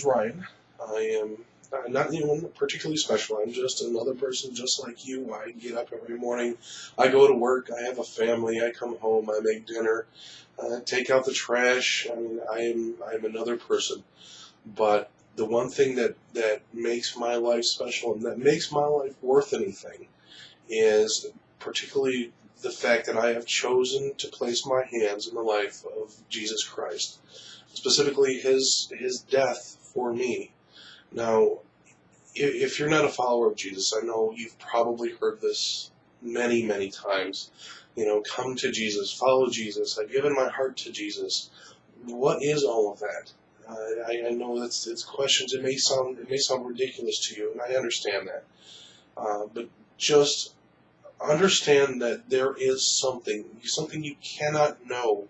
Ryan. I am not anyone particularly special. I'm just another person just like you. I get up every morning. I go to work. I have a family. I come home. I make dinner. Take out the trash. I mean, I am another person. But the one thing that makes my life special and that makes my life worth anything is particularly the fact that I have chosen to place my hands in the life of Jesus Christ, specifically his death for me. Now, if you're not a follower of Jesus, I know you've probably heard this many, many times. You know, come to Jesus, follow Jesus. I've given my heart to Jesus. What is all of that? I know it's questions. It may sound ridiculous to you, and I understand that. But just understand that there is something you cannot know,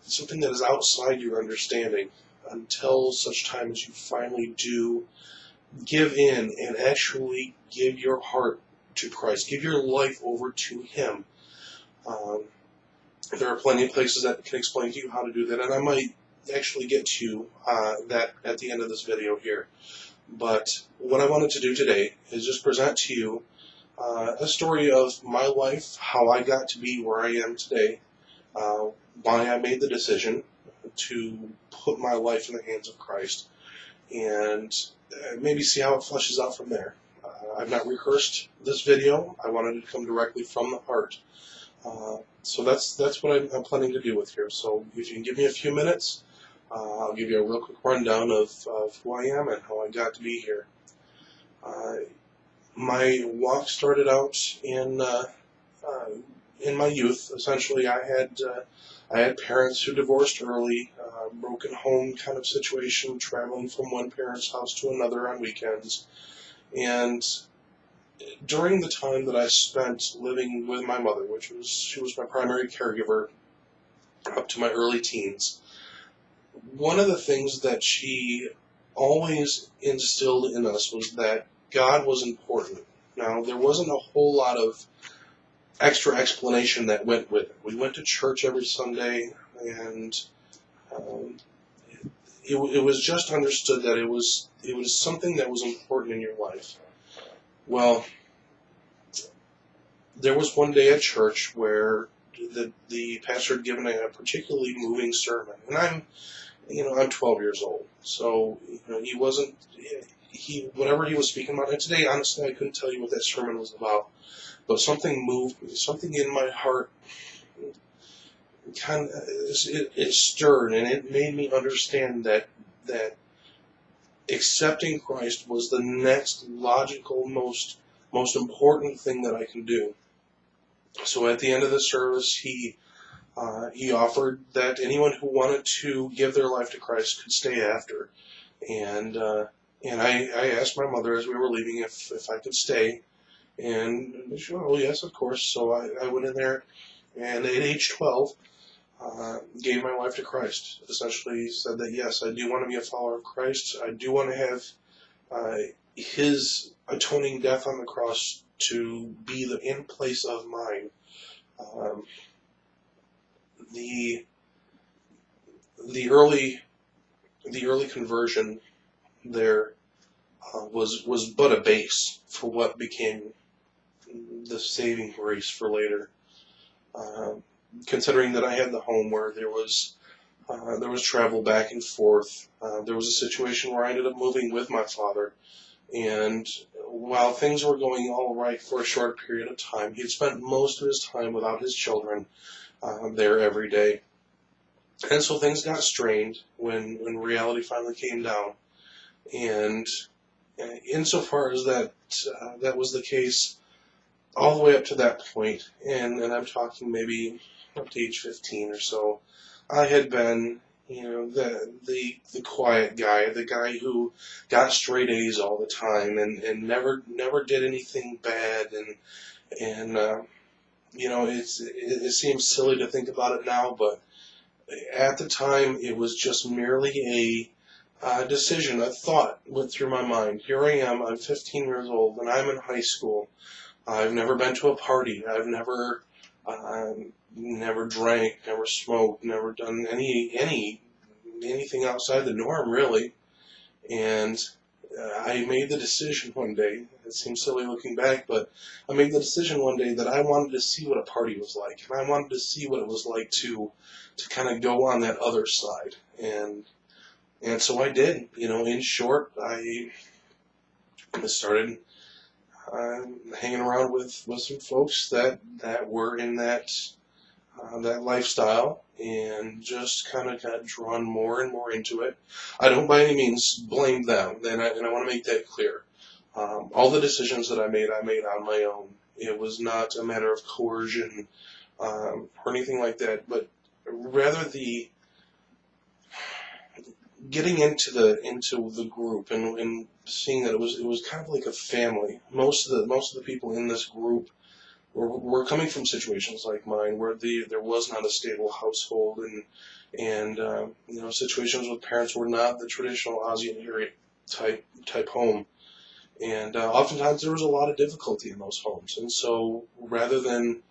something that is outside your understanding until such time as you finally do give in and actually give your heart to Christ, give your life over to Him. Um, there are plenty of places that can explain to you how to do that, and I might actually get to that at the end of this video here. But what I wanted to do today is just present to you a story of my life, how I got to be where I am today, why I made the decision to put my life in the hands of Christ, and maybe see how it fleshes out from there. I've not rehearsed this video. I wanted it to come directly from the heart. So that's what I'm planning to do with here. So if you can give me a few minutes, I'll give you a real quick rundown of who I am and how I got to be here. My walk started out in my youth. Essentially, I had parents who divorced early, broken home kind of situation, traveling from one parent's house to another on weekends. And during the time that I spent living with my mother, she was my primary caregiver up to my early teens, one of the things that she always instilled in us was that God was important. Now, there wasn't a whole lot of extra explanation that went with it. We went to church every Sunday, and it was just understood that it was something that was important in your life. Well, there was one day at church where the pastor had given a particularly moving sermon, and I'm 12 years old, so whatever he was speaking about. And today, honestly, I couldn't tell you what that sermon was about, but something moved me, something in my heart it stirred, and it made me understand that accepting Christ was the next logical, most important thing that I can do. So at the end of the service, he offered that anyone who wanted to give their life to Christ could stay after, and I asked my mother as we were leaving if I could stay, and she went, "Oh yes, of course." So I went in there, and at age 12. Gave my life to Christ. Essentially said that yes, I do want to be a follower of Christ. I do want to have His atoning death on the cross to be in place of mine. The early conversion there was but a base for what became the saving grace for later. Considering that I had the home where there was travel back and forth, there was a situation where I ended up moving with my father, and while things were going all right for a short period of time, he had spent most of his time without his children there every day, and so things got strained when reality finally came down, and insofar as that was the case all the way up to that point, and I'm talking maybe up to age 15 or so, I had been, the quiet guy, the guy who got straight A's all the time and never did anything bad, and it seems silly to think about it now, but at the time it was just merely a decision, a thought went through my mind. Here I am, I'm 15 years old, and I'm in high school. I've never been to a party. I've never drank, never smoked, never done anything outside the norm, really. And I made the decision one day, it seems silly looking back, but I made the decision one day that I wanted to see what a party was like. And I wanted to see what it was like to kind of go on that other side. And so I did. In short, I started hanging around with some folks that were in that lifestyle, and just kind of got drawn more and more into it. I don't by any means blame them, and I want to make that clear. All the decisions that I made on my own. It was not a matter of coercion or anything like that, but rather the getting into the group, and seeing that it was kind of like a family. Most of the people in this group were coming from situations like mine, where there was not a stable household, and situations with parents were not the traditional Aussie area type home, and oftentimes there was a lot of difficulty in those homes. And so, rather than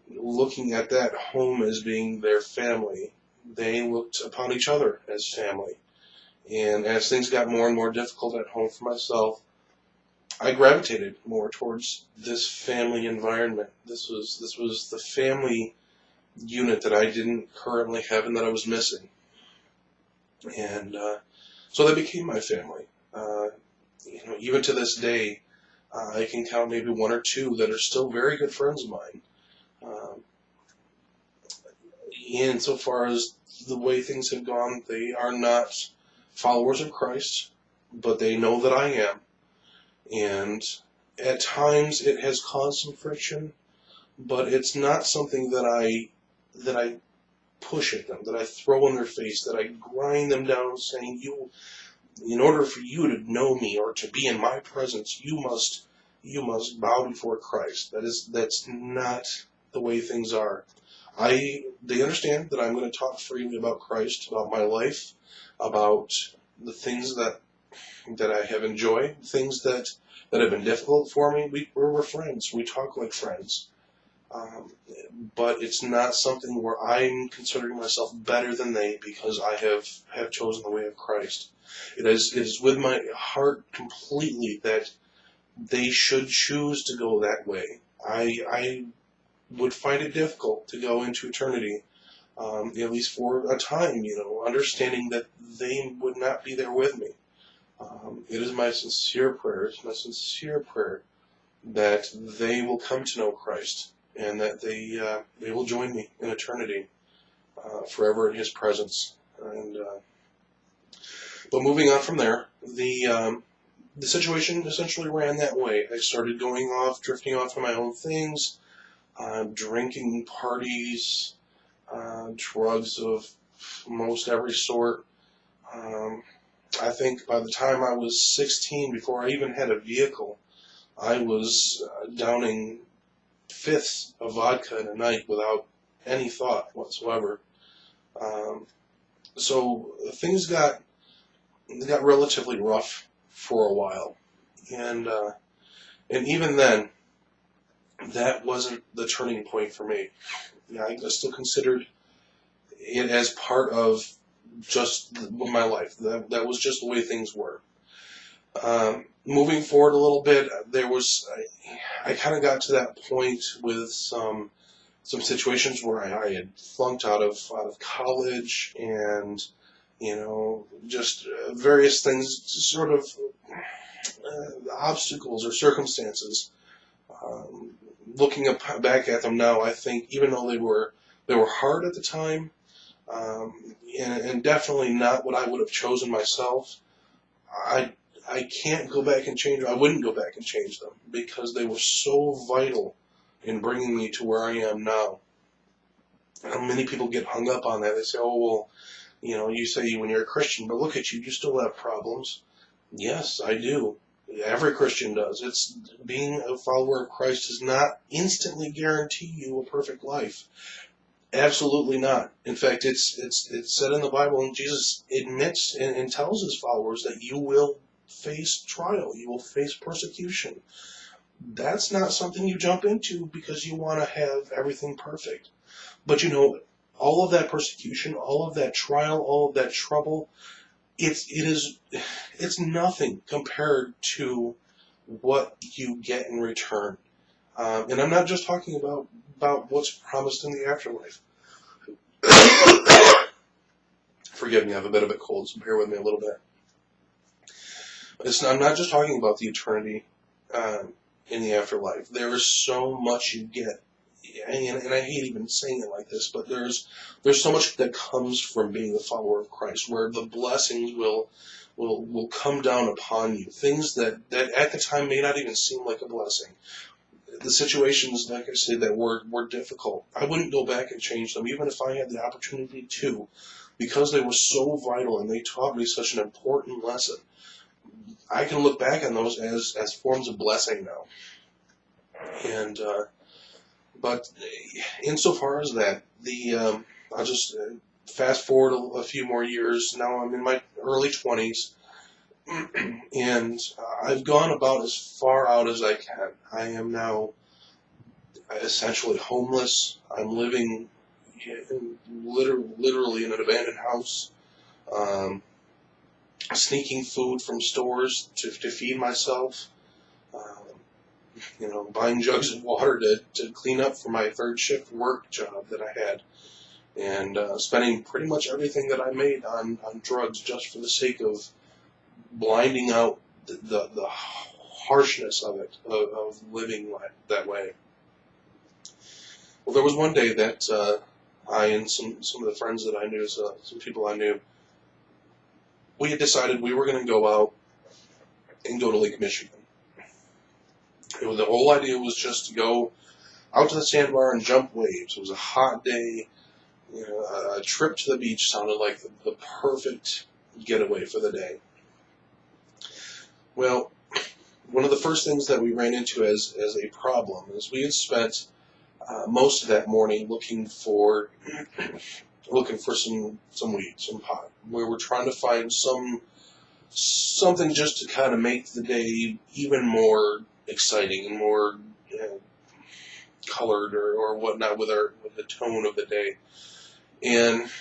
looking at that home as being their family, they looked upon each other as family. And as things got more and more difficult at home for myself, I gravitated more towards this family environment. This was the family unit that I didn't currently have and that I was missing. And so that became my family. Even to this day, I can count maybe one or two that are still very good friends of mine. Um, Insofar as the way things have gone, they are not followers of Christ, but they know that I am. And at times it has caused some friction, but it's not something that I push at them, that I throw in their face, that I grind them down, saying, in order for you to know me or to be in my presence, you must bow before Christ. That's not the way things are. They understand that I'm going to talk freely about Christ, about my life, about the things that I have enjoyed, things that have been difficult for me. We're friends. We talk like friends. Um, but it's not something where I'm considering myself better than they because I have chosen the way of Christ. It is with my heart completely that they should choose to go that way. I would find it difficult to go into eternity, at least for a time, understanding that they would not be there with me. It is my sincere prayer, that they will come to know Christ, and that they will join me in eternity, forever in His presence. And but moving on from there, the situation essentially ran that way. I started drifting off on my own things, drinking, parties, drugs of most every sort. I think by the time I was 16, before I even had a vehicle, I was downing fifths of vodka in a night without any thought whatsoever. Um, so things got relatively rough for a while, and even then, that wasn't the turning point for me. Yeah, I still considered it as part of just my life. That was just the way things were. Moving forward a little bit, I kind of got to that point with some situations where I had flunked out of college, and just various things, sort of obstacles or circumstances. Um, Back at them now, I think even though they were hard at the time, and definitely not what I would have chosen myself, I can't go back and change. I wouldn't go back and change them because they were so vital in bringing me to where I am now. Many people get hung up on that. They say, "Oh well, you say when you're a Christian, but look at you, you still have problems." Yes, I do. Every Christian does. It's being a follower of Christ does not instantly guarantee you a perfect life. Absolutely not. In fact, it's said in the Bible, and Jesus admits and tells his followers that you will face trial, you will face persecution. That's not something you jump into because you want to have everything perfect. But all of that persecution, all of that trial, all of that trouble, it is it's nothing compared to what you get in return. And I'm not just talking about what's promised in the afterlife. Forgive me, I have a bit of a cold, so bear with me a little bit. I'm not just talking about the eternity in the afterlife. There is so much you get, and I hate even saying it like this, but there's so much that comes from being a follower of Christ, where the blessings will come down upon you. Things that at the time may not even seem like a blessing. The situations, like I said, that were difficult, I wouldn't go back and change them, even if I had the opportunity to, because they were so vital and they taught me such an important lesson. I can look back on those as forms of blessing now. And but insofar as that, I'll just fast forward a few more years. Now I'm in my early 20s, and I've gone about as far out as I can. I am now essentially homeless. I'm living literally in an abandoned house. Sneaking food from stores to feed myself, buying jugs of water to clean up for my third shift work job that I had, and spending pretty much everything that I made on drugs just for the sake of blinding out the harshness of it, of living that way. Well, there was one day that I and some of the friends that I knew, some people I knew, we had decided we were going to go out and go to Lake Michigan. The whole idea was just to go out to the sandbar and jump waves. It was a hot day. A trip to the beach sounded like the perfect getaway for the day. Well, one of the first things that we ran into as a problem is we had spent most of that morning looking for some weed, some pot. We were trying to find something just to kind of make the day even more exciting and more colored or whatnot with the tone of the day. And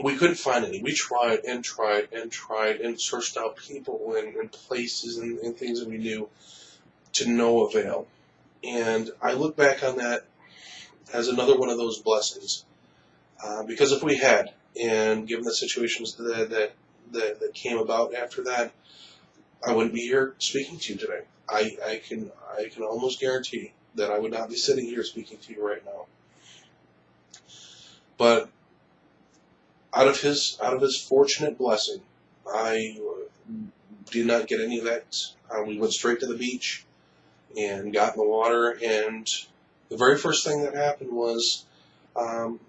we couldn't find any. We tried and tried and tried and searched out people and places and things that we knew, to no avail. And I look back on that as another one of those blessings. Because if we had, and given the situations that came about after that, I wouldn't be here speaking to you today. I can almost guarantee that I would not be sitting here speaking to you right now. But out of his fortunate blessing, I did not get any of that. We went straight to the beach and got in the water, and the very first thing that happened was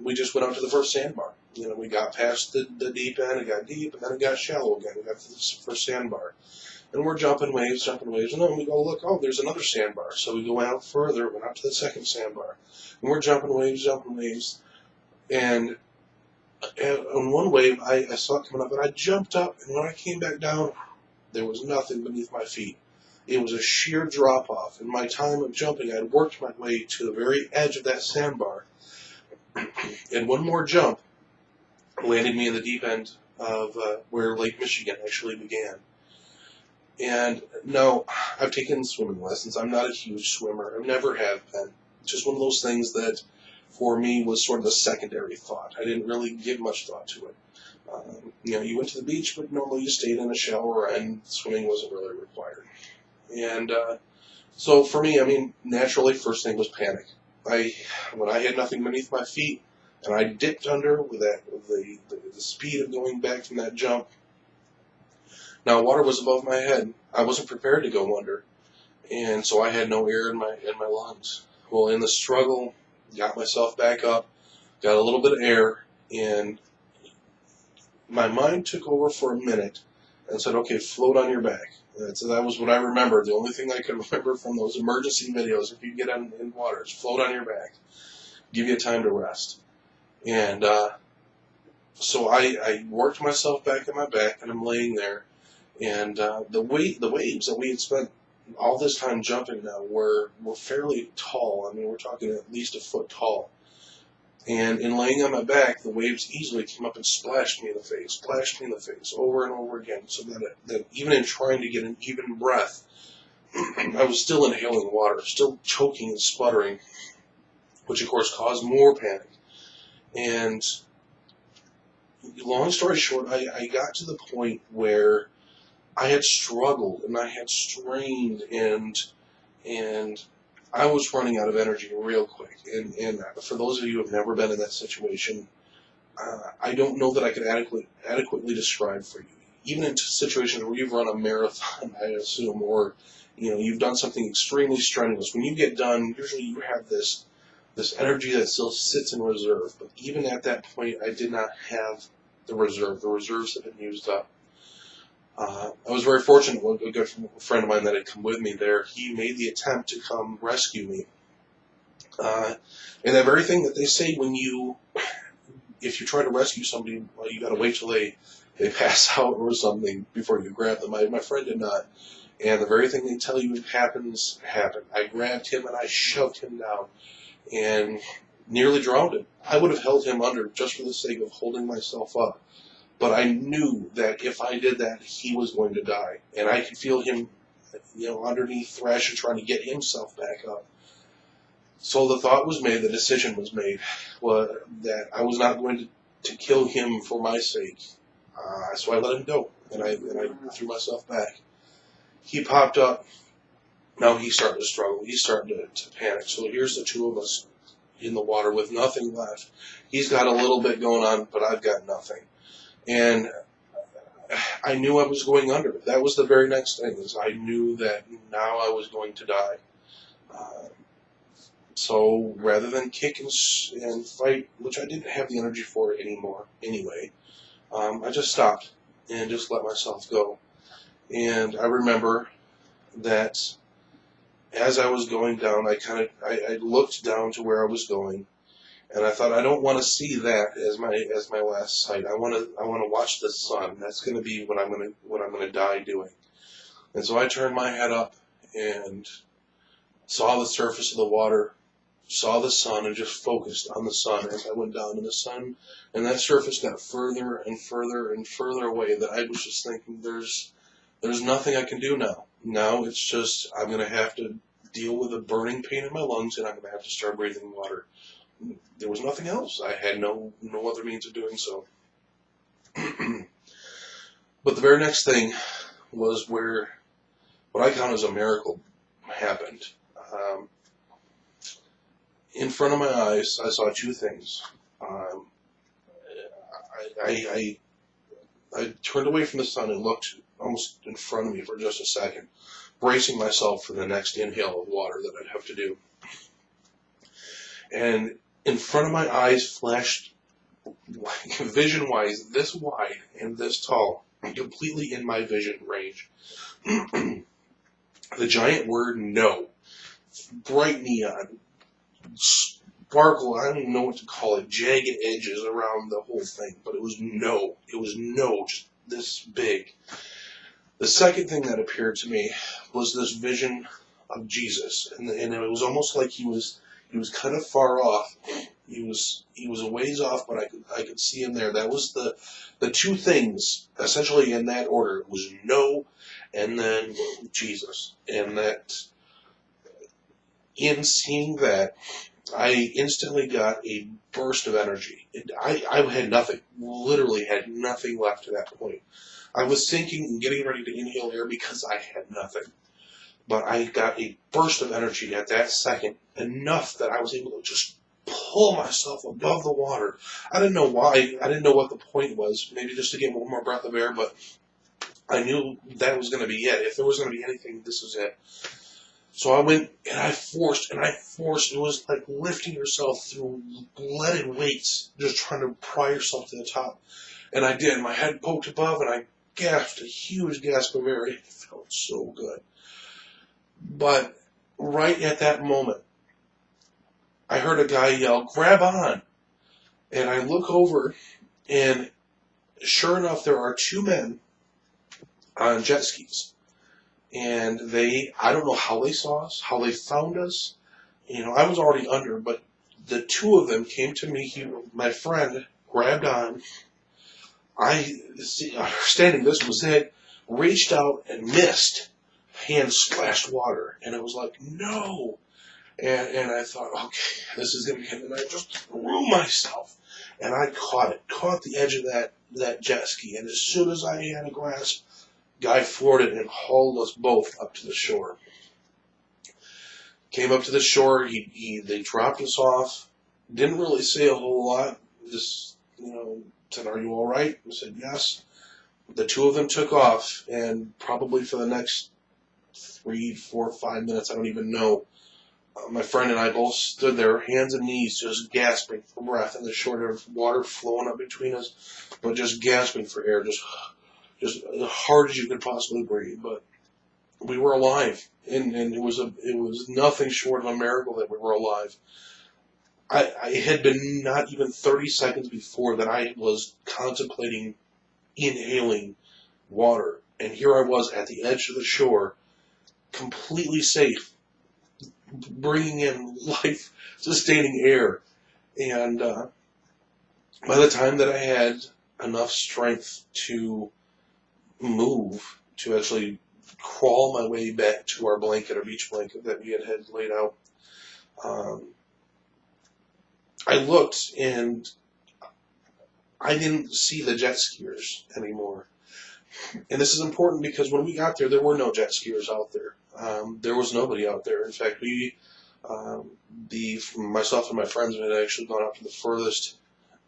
we just went out to the first sandbar. We got past the deep end, it got deep, and then it got shallow again. We got to the first sandbar. And we're jumping waves, and then we go, look, there's another sandbar. So we go out further, went out to the second sandbar. And we're jumping waves. And on one wave, I saw it coming up, and I jumped up, and when I came back down, there was nothing beneath my feet. It was a sheer drop-off. In my time of jumping, I had worked my way to the very edge of that sandbar. And one more jump landed me in the deep end of where Lake Michigan actually began. And now, I've taken swimming lessons. I'm not a huge swimmer. I never have been. It's just one of those things that, for me, was sort of a secondary thought. I didn't really give much thought to it. You went to the beach, but normally you stayed in a shower, and swimming wasn't really required. And so for me, naturally, first thing was panic. When I had nothing beneath my feet, and I dipped under with the speed of going back from that jump. Now water was above my head. I wasn't prepared to go under, and so I had no air in my lungs. Well, in the struggle, got myself back up, got a little bit of air, and my mind took over for a minute and said, "Okay, float on your back." So that was what I remember. The only thing I could remember from those emergency videos, if you get in water, is float on your back. Give you time to rest. And so I worked myself back on my back, and I'm laying there. And the waves that we had spent all this time jumping now were fairly tall. We're talking at least a foot tall. And in laying on my back, the waves easily came up and splashed me in the face over and over again, so that even in trying to get an even breath, I was still inhaling water, still choking and sputtering, which of course caused more panic. And long story short, I got to the point where I had struggled and I had strained and I was running out of energy real quick. And for those of you who have never been in that situation, I don't know that I could adequately describe for you. Even in situations where you've run a marathon, I assume, or you've done something extremely strenuous. When you get done, usually you have this energy that still sits in reserve. But even at that point, I did not have the reserve. The reserves had been used up. I was very fortunate. A good friend of mine that had come with me there, he made the attempt to come rescue me. And that very thing that they say if you try to rescue somebody, well, you got to wait till they pass out or something before you grab them. My friend did not. And the very thing they tell you happened. I grabbed him and I shoved him down and nearly drowned him. I would have held him under just for the sake of holding myself up. But I knew that if I did that, he was going to die. And I could feel him, underneath thrashing, trying to get himself back up. So the thought was made, the decision was made, that I was not going to kill him for my sake. So I let him go, and I threw myself back. He popped up. Now he's starting to struggle. He's starting to panic. So here's the two of us in the water with nothing left. He's got a little bit going on, but I've got nothing. And I knew I was going under. That was the very next thing, is I knew that now I was going to die. So rather than kick and fight, which I didn't have the energy for anymore anyway, I just stopped and just let myself go. And I remember that as I was going down, I looked down to where I was going, and I thought, I don't want to see that as my last sight. I want to watch the sun. That's going to be what I'm going to die doing. And so I turned my head up and saw the surface of the water, saw the sun, and just focused on the sun as I went down in the sun. And that surface got further and further and further away, that I was just thinking, there's nothing I can do now. Now it's just, I'm going to have to deal with a burning pain in my lungs, and I'm going to have to start breathing water. There was nothing else. I had no other means of doing so. But the very next thing was where what I count as a miracle happened. In front of my eyes, I saw two things. I turned away from the sun and looked almost in front of me for just a second, bracing myself for the next inhale of water that I'd have to do. And in front of my eyes flashed, vision-wise, this wide and this tall, completely in my vision range, the giant word no. Bright neon, sparkle, I don't even know what to call it, jagged edges around the whole thing, but it was no. It was no, just this big. The second thing that appeared to me was this vision of Jesus, and it was almost like he was kind of far off. He was a ways off, but I could see him there. That was the two things, essentially in that order. It was no, and then Jesus. And that, in seeing that, I instantly got a burst of energy. I had nothing, literally had nothing left at that point. I was sinking and getting ready to inhale air because I had nothing. But I got a burst of energy at that second, enough that I was able to just pull myself above the water. I didn't know why. I didn't know what the point was. Maybe just to get one more breath of air, but I knew that was going to be it. If there was going to be anything, this was it. So I went and I forced. It was like lifting yourself through leaded weights, just trying to pry yourself to the top. And I did. My head poked above, and I gasped a huge gasp of air. It felt so good. But right at that moment, I heard a guy yell, "Grab on!" And I look over, and sure enough, there are two men on jet skis. And I don't know how they saw us, how they found us. I was already under, but the two of them came to me. My friend grabbed on. Understanding this was it, reached out and missed. Hand splashed water, and it was like, no. And I thought, okay, this is going to be it. And I just threw myself, and I caught the edge of that jet ski. And as soon as I had a grasp, guy floored it and hauled us both up to the shore. Came up to the shore. They dropped us off. Didn't really say a whole lot. Just, said, "Are you all right?" I said, "Yes." The two of them took off, and probably for the next 3, 4, 5 minutes, I don't even know, my friend and I both stood there, hands and knees, just gasping for breath, and the short of water flowing up between us, but just gasping for air, just as hard as you could possibly breathe. But we were alive, and it was nothing short of a miracle that we were alive. I had been not even 30 seconds before that I was contemplating inhaling water, and here I was at the edge of the shore, completely safe, bringing in life-sustaining air. And by the time that I had enough strength to move, to actually crawl my way back to our beach blanket that we had laid out, I looked and I didn't see the jet skiers anymore. And this is important because when we got there were no jet skiers out there. There was nobody out there. In fact, myself and my friends had actually gone out to the furthest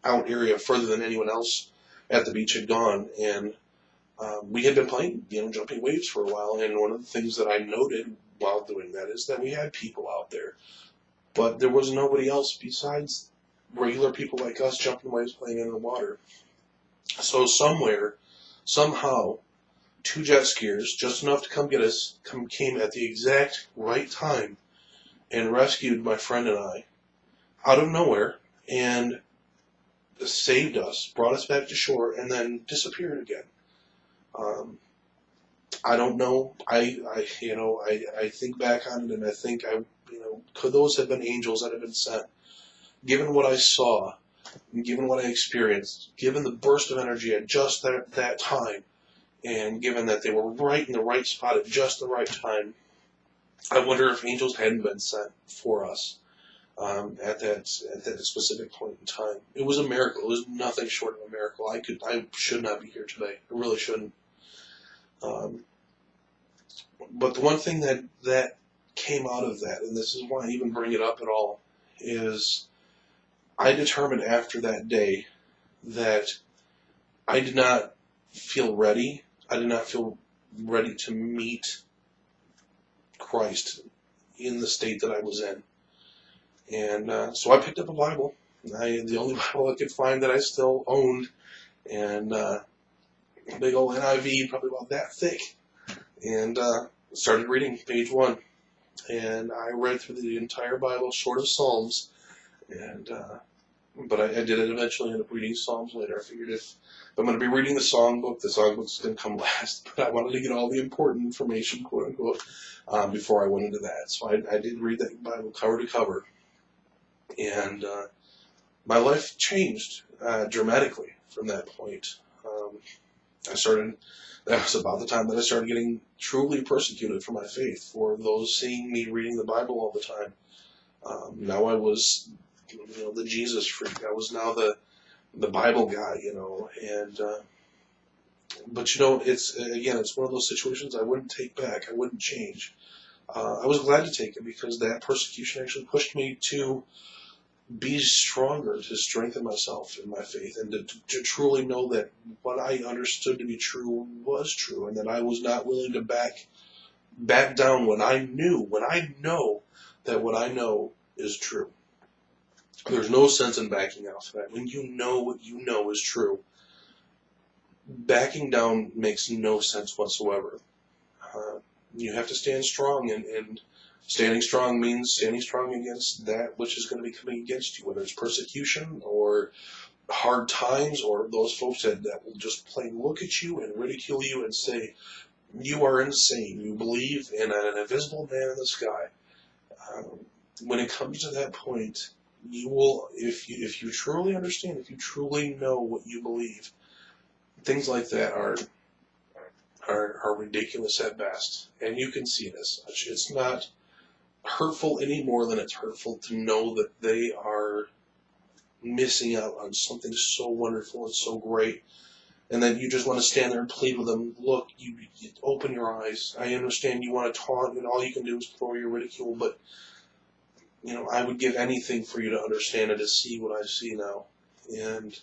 out area, further than anyone else at the beach had gone. And we had been playing, jumping waves for a while. And one of the things that I noted while doing that is that we had people out there. But there was nobody else besides regular people like us jumping waves, playing in the water. So somehow, 2 jet skiers, just enough to come get us, came at the exact right time and rescued my friend and I out of nowhere and saved us, brought us back to shore, and then disappeared again. I don't know. I think back on it and I think could those have been angels that had been sent? Given what I saw, given what I experienced, given the burst of energy at just that time, and given that they were right in the right spot at just the right time, I wonder if angels hadn't been sent for us at that specific point in time. It was a miracle. It was nothing short of a miracle. I should not be here today. I really shouldn't. But the one thing that came out of that, and this is why I even bring it up at all, is I determined after that day that I did not feel ready. I did not feel ready to meet Christ in the state that I was in. And so I picked up a Bible. The only Bible I could find that I still owned, and a big old NIV, probably about that thick, and started reading page 1. And I read through the entire Bible, short of Psalms, but I did eventually end up reading Psalms later. I figured if I'm going to be reading the songbook's going to come last, but I wanted to get all the important information, quote unquote, before I went into that. So I did read that Bible cover to cover, and my life changed dramatically from that point. That was about the time that I started getting truly persecuted for my faith, for those seeing me reading the Bible all the time. Now I was, the Jesus freak. I was now the Bible guy, and but it's one of those situations I wouldn't take back. I wouldn't change. I was glad to take it because that persecution actually pushed me to be stronger, to strengthen myself in my faith, and to truly know that what I understood to be true was true, and that I was not willing to back down when I know that what I know is true. There's no sense in backing out for that. When you know what you know is true, backing down makes no sense whatsoever. You have to stand strong, and standing strong means standing strong against that which is going to be coming against you, whether it's persecution or hard times or those folks that will just plain look at you and ridicule you and say, you are insane. You believe in an invisible man in the sky. When it comes to that point, you will, if you truly understand, if you truly know what you believe, things like that are ridiculous at best. And you can see this. It's not hurtful any more than it's hurtful to know that they are missing out on something so wonderful and so great, and then you just want to stand there and plead with them. Look, you open your eyes. I understand you want to taunt, and all you can do is throw your ridicule, but I would give anything for you to understand and to see what I see now. And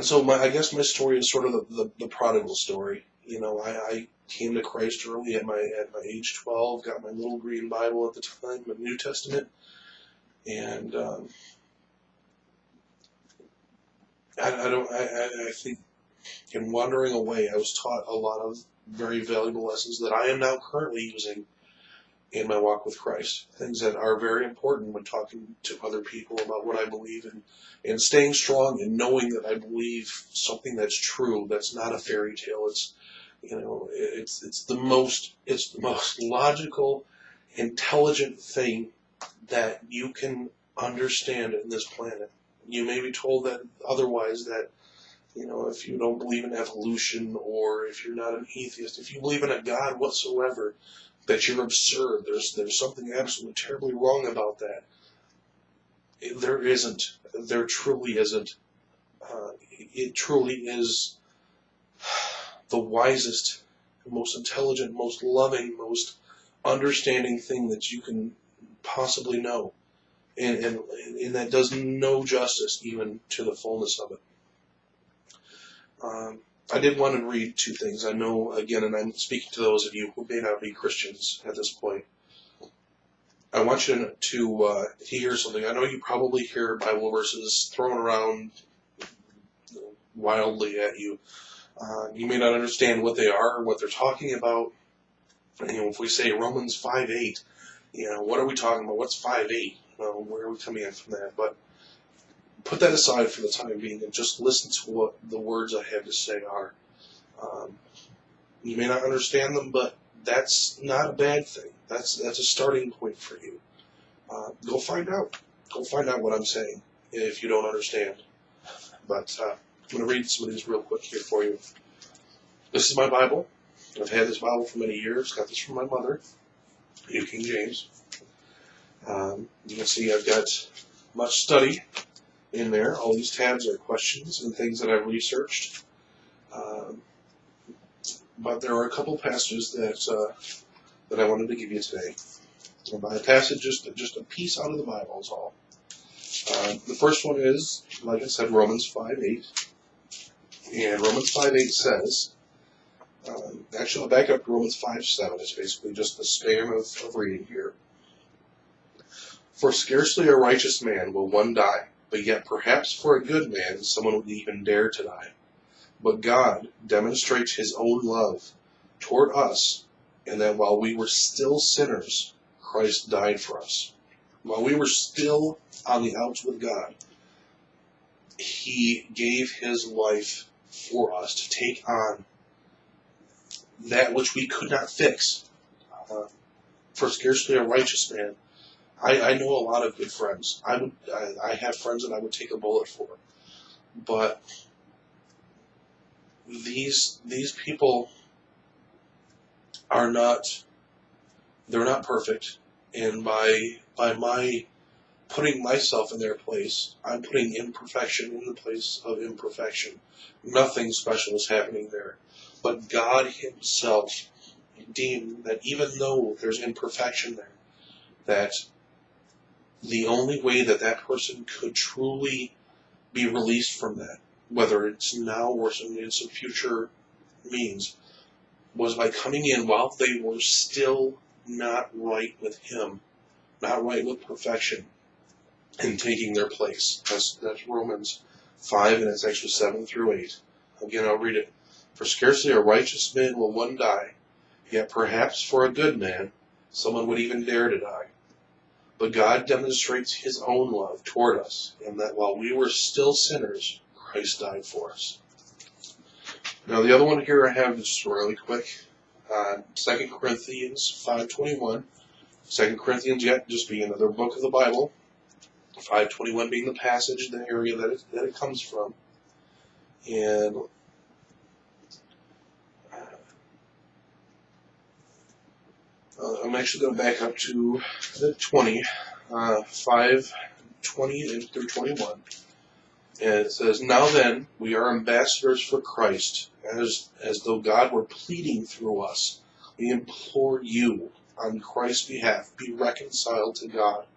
so I guess my story is sort of the prodigal story. I came to Christ early at my age 12, got my little green Bible at the time, the New Testament, and I think in wandering away, I was taught a lot of very valuable lessons that I am now currently using in my walk with Christ. Things that are very important when talking to other people about what I believe in, and staying strong and knowing that I believe something that's true, that's not a fairy tale. It's the most logical, intelligent thing that you can understand in this planet. You may be told that otherwise, that if you don't believe in evolution, or if you're not an atheist, if you believe in a God whatsoever, that you're absurd. There's something absolutely terribly wrong about that. There isn't. There truly isn't. It truly is the wisest, most intelligent, most loving, most understanding thing that you can possibly know. And that does no justice even to the fullness of it. I did want to read two things. I know, again, and I'm speaking to those of you who may not be Christians at this point. I want you to hear something. I know you probably hear Bible verses thrown around wildly at you. You may not understand what they are or what they're talking about. If we say Romans 5:8, what are we talking about? What's 5:8? Where are we coming in from that? But put that aside for the time being and just listen to what the words I have to say are. You may not understand them, but that's not a bad thing. That's a starting point for you. Go find out. Go find out what I'm saying if you don't understand. But I'm going to read some of these real quick here for you. This is my Bible. I've had this Bible for many years. Got this from my mother, New King James. You can see I've got much study in there. All these tabs are questions and things that I've researched. But there are a couple passages that I wanted to give you today. And by a passage, just a piece out of the Bible is all. The first one is, like I said, Romans 5:8. And Romans 5:8 says, actually I'll back up to Romans 5:7. It's basically just the span of reading here. For scarcely a righteous man will one die, but yet perhaps for a good man someone would even dare to die. But God demonstrates his own love toward us, in that while we were still sinners, Christ died for us. While we were still on the outs with God, he gave his life for us to take on that which we could not fix. For scarcely a righteous man. I know a lot of good friends. I have friends that I would take a bullet for. But these people are not, they're not perfect. And by my putting myself in their place, I'm putting imperfection in the place of imperfection. Nothing special is happening there. But God himself deemed that even though there's imperfection there, that the only way that that person could truly be released from that, whether it's now or in some future means, was by coming in while they were still not right with him, not right with perfection, and taking their place. That's Romans 5, and it's actually 7 through 8. Again, I'll read it. For scarcely a righteous man will one die, yet perhaps for a good man someone would even dare to die. But God demonstrates his own love toward us, in that while we were still sinners, Christ died for us. Now the other one here I have just really quick. 2 Corinthians 5:21. 2 Corinthians, yet just be another book of the Bible. 5:21 being the passage, the area that it comes from. And I'm actually going to back up to the 20, 5:20 through 21. And it says, "Now then, we are ambassadors for Christ, as though God were pleading through us. We implore you, on Christ's behalf, be reconciled to God.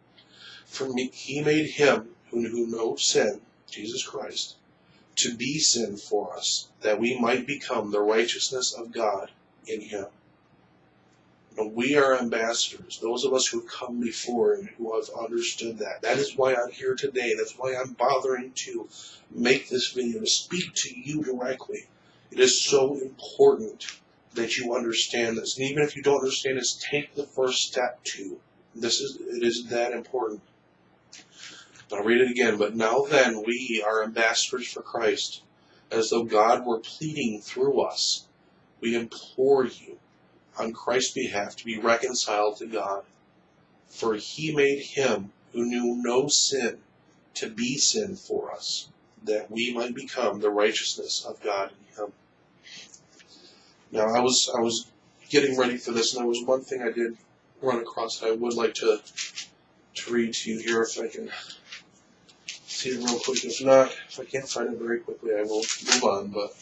For he made him who knew no sin, Jesus Christ, to be sin for us, that we might become the righteousness of God in him." Now, we are ambassadors, those of us who have come before and who have understood that. That is why I'm here today. That's why I'm bothering to make this video, to speak to you directly. It is so important that you understand this. And even if you don't understand this, take the first step too. It is that important. I'll read it again. "But now then, we are ambassadors for Christ, as though God were pleading through us. We implore you, on Christ's behalf, to be reconciled to God. For he made him who knew no sin to be sin for us, that we might become the righteousness of God in him." Now, I was getting ready for this, and there was one thing I did run across that I would like to read to you here, if I can see it real quick. If not, if I can't find it very quickly, I will move on. But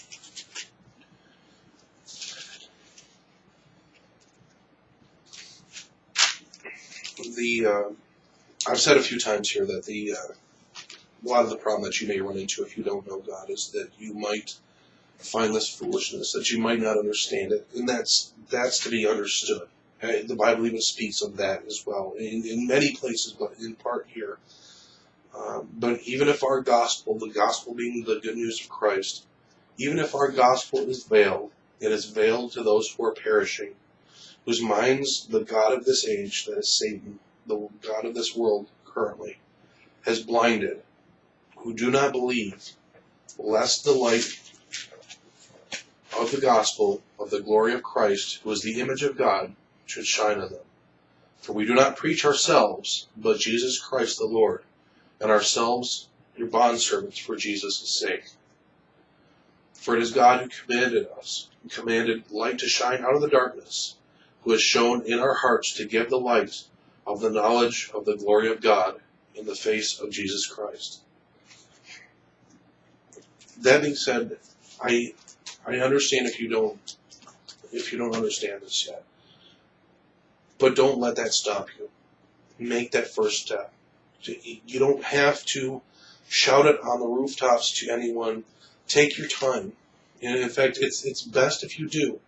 I've said a few times here that a lot of the problem that you may run into if you don't know God is that you might find this foolishness, that you might not understand it, and that's to be understood. The Bible even speaks of that as well, in many places, but in part here. But even if our gospel, the gospel being the good news of Christ, even if our gospel is veiled, it is veiled to those who are perishing, whose minds the God of this age, that is Satan, the God of this world currently, has blinded, who do not believe, lest the light of the gospel of the glory of Christ, who is the image of God, should shine on them. For we do not preach ourselves, but Jesus Christ the Lord, and ourselves your bondservants for Jesus' sake. For it is God who commanded light to shine out of the darkness, who has shown in our hearts to give the light of the knowledge of the glory of God in the face of Jesus Christ. That being said, I understand if you don't understand this yet. But don't let that stop you. Make that first step. You don't have to shout it on the rooftops to anyone. Take your time. And in fact, it's best if you do.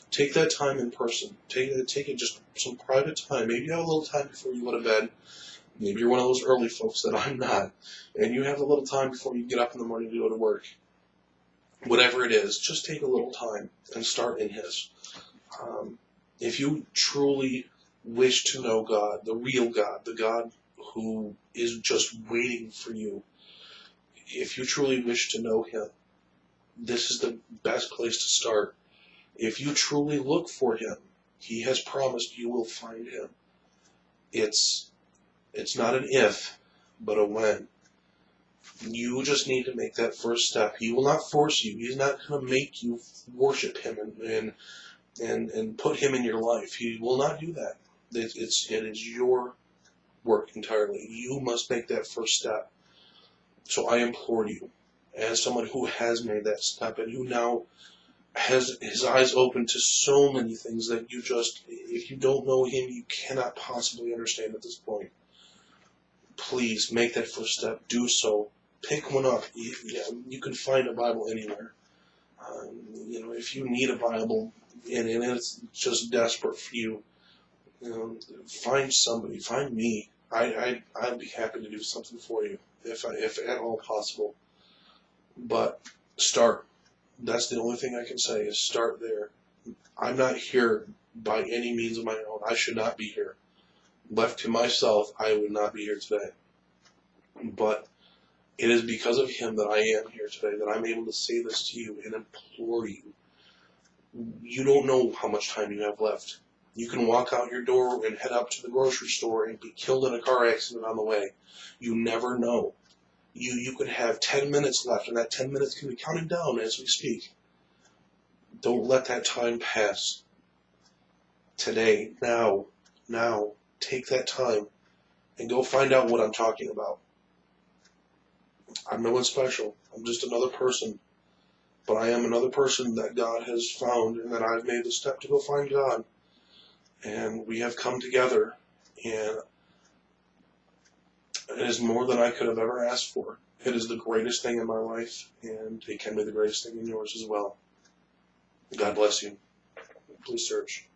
Take that time in person. Take it just some private time. Maybe you have a little time before you go to bed. Maybe you're one of those early folks that I'm not. And you have a little time before you get up in the morning to go to work. Whatever it is, just take a little time and start in His. If you truly wish to know God, the real God, the God who is just waiting for you, if you truly wish to know Him, this is the best place to start. If you truly look for Him, He has promised you will find Him. It's not an if, but a when. You just need to make that first step. He will not force you. He's not going to make you worship Him and put Him in your life. He will not do that. It is your work entirely. You must make that first step. So I implore you, as someone who has made that step and who now has his eyes open to so many things that you just, if you don't know Him, you cannot possibly understand at this point. Please make that first step. Do so. Pick one up. You can find a Bible anywhere. If you need a Bible and it's just desperate for you, find somebody. Find me. I'd be happy to do something for you if at all possible. But start. That's the only thing I can say is start there. I'm not here by any means of my own. I should not be here. Left to myself, I would not be here today. But it is because of Him that I am here today, that I'm able to say this to you and implore you. You don't know how much time you have left. You can walk out your door and head up to the grocery store and be killed in a car accident on the way. You never know. You could have 10 minutes left, and that 10 minutes can be counting down as we speak. Don't let that time pass. Today, now, take that time and go find out what I'm talking about. I'm no one special. I'm just another person. But I am another person that God has found, and that I've made the step to go find God. And we have come together, and it is more than I could have ever asked for. It is the greatest thing in my life, and it can be the greatest thing in yours as well. God bless you. Please search.